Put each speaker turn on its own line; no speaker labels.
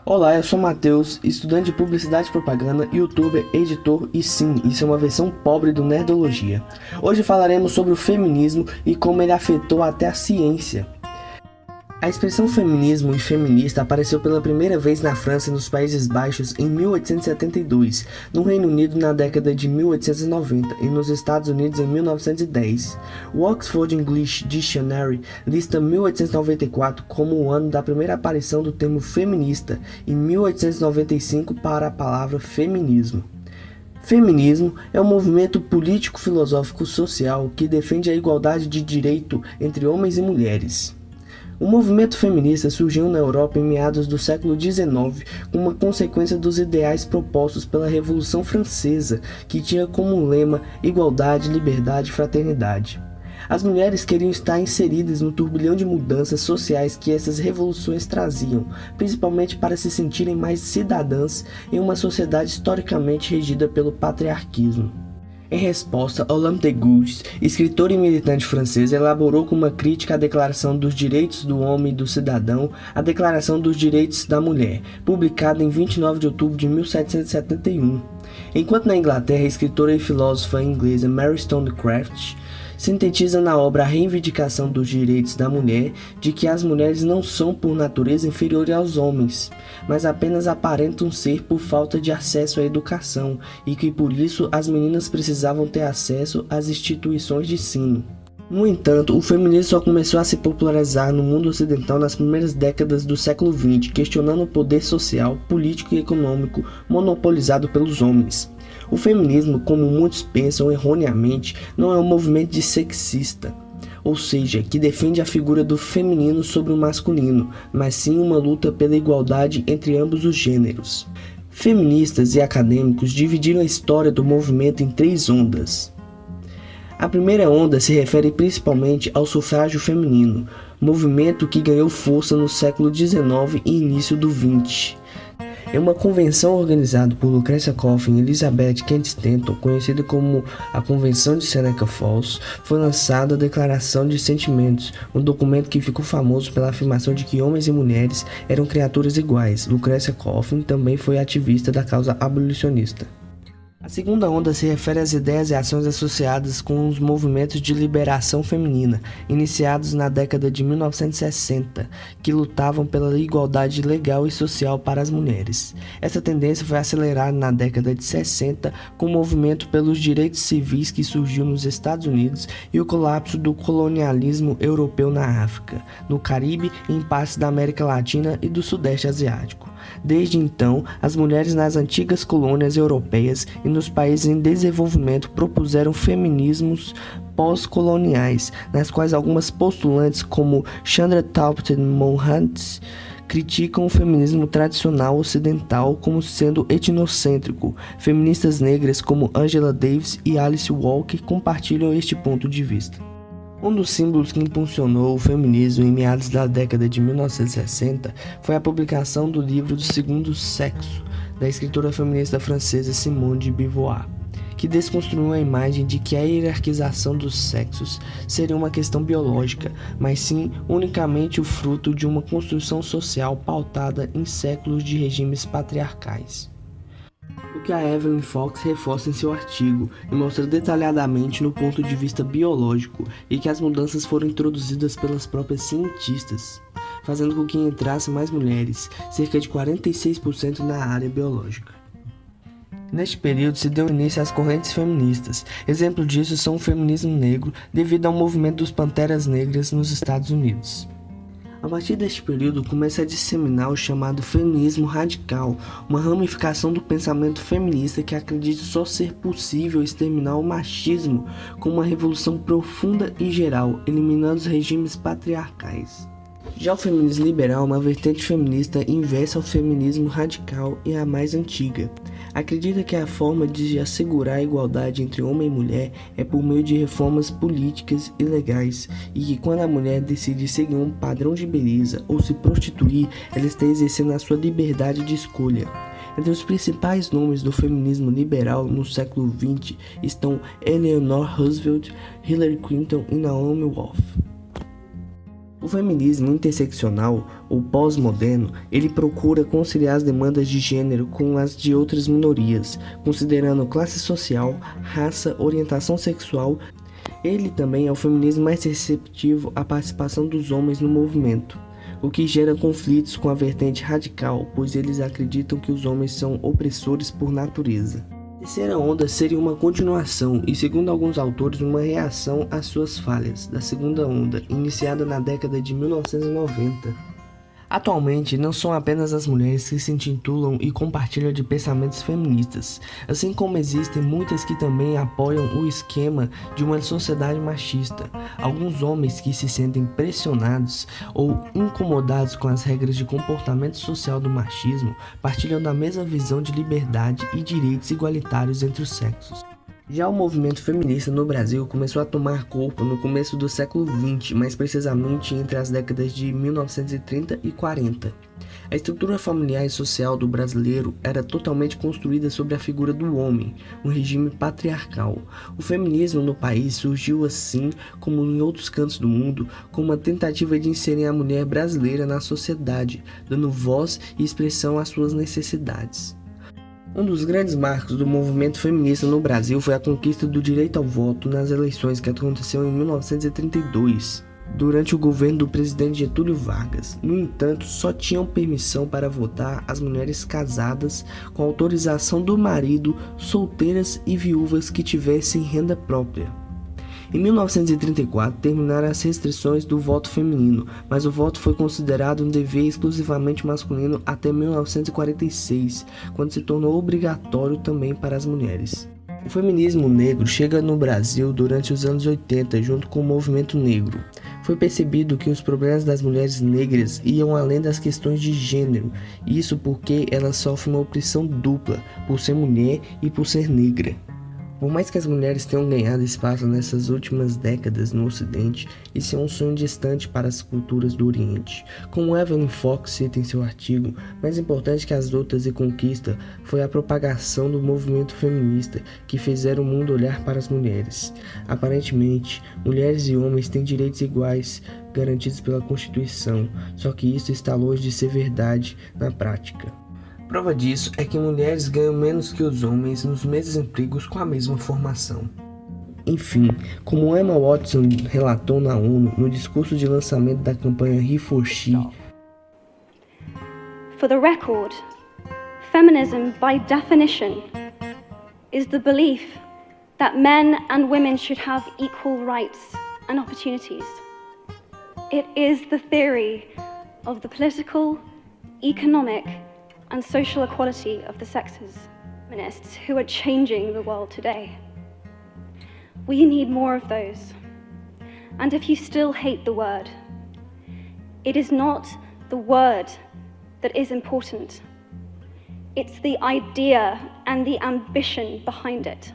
Olá, eu sou Matheus, estudante de Publicidade e Propaganda, youtuber, editor e sim, isso é uma versão pobre do Nerdologia. Hoje falaremos sobre o feminismo e como ele afetou até a ciência. A expressão feminismo e feminista apareceu pela primeira vez na França e nos Países Baixos em 1872, no Reino Unido na década de 1890 e nos Estados Unidos em 1910. O Oxford English Dictionary lista 1894 como o ano da primeira aparição do termo feminista e 1895 para a palavra feminismo. Feminismo é um movimento político-filosófico-social que defende a igualdade de direito entre homens e mulheres. O movimento feminista surgiu na Europa em meados do século XIX como uma consequência dos ideais propostos pela Revolução Francesa, que tinha como lema igualdade, liberdade e fraternidade. As mulheres queriam estar inseridas no turbilhão de mudanças sociais que essas revoluções traziam, principalmente para se sentirem mais cidadãs em uma sociedade historicamente regida pelo patriarquismo. Em resposta, Olympe de Gouges, escritor e militante francês, elaborou como uma crítica à Declaração dos Direitos do Homem e do Cidadão, a Declaração dos Direitos da Mulher, publicada em 29 de outubro de 1771. Enquanto na Inglaterra, a escritora e filósofa inglesa Mary Wollstonecraft sintetiza na obra a reivindicação dos direitos da mulher, de que as mulheres não são por natureza inferiores aos homens, mas apenas aparentam ser por falta de acesso à educação e que por isso as meninas precisavam ter acesso às instituições de ensino. No entanto, o feminismo só começou a se popularizar no mundo ocidental nas primeiras décadas do século XX, questionando o poder social, político e econômico monopolizado pelos homens. O feminismo, como muitos pensam erroneamente, não é um movimento sexista, ou seja, que defende a figura do feminino sobre o masculino, mas sim uma luta pela igualdade entre ambos os gêneros. Feministas e acadêmicos dividiram a história do movimento em três ondas. A primeira onda se refere principalmente ao sufrágio feminino, movimento que ganhou força no século XIX e início do XX. Em uma convenção organizada por Lucretia Coffin e Elizabeth Kent Stanton, conhecida como a Convenção de Seneca Falls, foi lançada a Declaração de Sentimentos, um documento que ficou famoso pela afirmação de que homens e mulheres eram criaturas iguais. Lucretia Coffin também foi ativista da causa abolicionista. A segunda onda se refere às ideias e ações associadas com os movimentos de liberação feminina, iniciados na década de 1960, que lutavam pela igualdade legal e social para as mulheres. Essa tendência foi acelerada na década de 60 com o movimento pelos direitos civis que surgiu nos Estados Unidos e o colapso do colonialismo europeu na África, no Caribe e em partes da América Latina e do Sudeste Asiático. Desde então, as mulheres nas antigas colônias europeias e nos países em desenvolvimento propuseram feminismos pós-coloniais, nas quais algumas postulantes como Chandra Taubman Mohanty criticam o feminismo tradicional ocidental como sendo etnocêntrico. Feministas negras como Angela Davis e Alice Walker compartilham este ponto de vista. Um dos símbolos que impulsionou o feminismo em meados da década de 1960 foi a publicação do livro do Segundo Sexo, da escritora feminista francesa Simone de Beauvoir, que desconstruiu a imagem de que a hierarquização dos sexos seria uma questão biológica, mas sim unicamente o fruto de uma construção social pautada em séculos de regimes patriarcais. O que a Evelyn Fox reforça em seu artigo e mostra detalhadamente no ponto de vista biológico e que as mudanças foram introduzidas pelas próprias cientistas, fazendo com que entrassem mais mulheres, cerca de 46% na área biológica. Neste período se deu início às correntes feministas. Exemplo disso são o feminismo negro devido ao movimento dos Panteras Negras nos Estados Unidos. A partir deste período começa a disseminar o chamado feminismo radical, uma ramificação do pensamento feminista que acredita só ser possível exterminar o machismo com uma revolução profunda e geral, eliminando os regimes patriarcais. Já o feminismo liberal é uma vertente feminista inversa ao feminismo radical e a mais antiga. Acredita que a forma de assegurar a igualdade entre homem e mulher é por meio de reformas políticas e legais, e que quando a mulher decide seguir um padrão de beleza ou se prostituir, ela está exercendo a sua liberdade de escolha. Entre os principais nomes do feminismo liberal no século XX estão Eleanor Roosevelt, Hillary Clinton e Naomi Wolf. O feminismo interseccional, ou pós-moderno, ele procura conciliar as demandas de gênero com as de outras minorias, considerando classe social, raça, orientação sexual. Ele também é o feminismo mais receptivo à participação dos homens no movimento, o que gera conflitos com a vertente radical, pois eles acreditam que os homens são opressores por natureza. A terceira onda seria uma continuação e, segundo alguns autores, uma reação às suas falhas da segunda onda, iniciada na década de 1990. Atualmente, não são apenas as mulheres que se intitulam e compartilham de pensamentos feministas, assim como existem muitas que também apoiam o esquema de uma sociedade machista. Alguns homens que se sentem pressionados ou incomodados com as regras de comportamento social do machismo partilham da mesma visão de liberdade e direitos igualitários entre os sexos. Já o movimento feminista no Brasil começou a tomar corpo no começo do século XX, mais precisamente entre as décadas de 1930 e 40. A estrutura familiar e social do brasileiro era totalmente construída sobre a figura do homem, um regime patriarcal. O feminismo no país surgiu assim, como em outros cantos do mundo, como uma tentativa de inserir a mulher brasileira na sociedade, dando voz e expressão às suas necessidades. Um dos grandes marcos do movimento feminista no Brasil foi a conquista do direito ao voto nas eleições que aconteceu em 1932, durante o governo do presidente Getúlio Vargas. No entanto, só tinham permissão para votar as mulheres casadas com autorização do marido, solteiras e viúvas que tivessem renda própria. Em 1934, terminaram as restrições do voto feminino, mas o voto foi considerado um dever exclusivamente masculino até 1946, quando se tornou obrigatório também para as mulheres. O feminismo negro chega no Brasil durante os anos 80, junto com o movimento negro. Foi percebido que os problemas das mulheres negras iam além das questões de gênero, isso porque elas sofrem uma opressão dupla, por ser mulher e por ser negra. Por mais que as mulheres tenham ganhado espaço nessas últimas décadas no Ocidente, isso é um sonho distante para as culturas do Oriente. Como Evelyn Fox cita em seu artigo, mais importante que as lutas e conquista foi a propagação do movimento feminista que fizeram o mundo olhar para as mulheres. Aparentemente, mulheres e homens têm direitos iguais garantidos pela Constituição, só que isso está longe de ser verdade na prática. Prova disso é que mulheres ganham menos que os homens nos mesmos empregos com a mesma formação. Enfim, como Emma Watson relatou na ONU no discurso de lançamento da campanha He for She,
For the record, feminism by definition is the belief that men and women should have equal rights and opportunities. It is the theory of the political, economic, and social equality of the sexes, feminists who are changing the world today. We need more of those. And if you still hate the word, it is not the word that is important. It's the idea and the ambition behind it.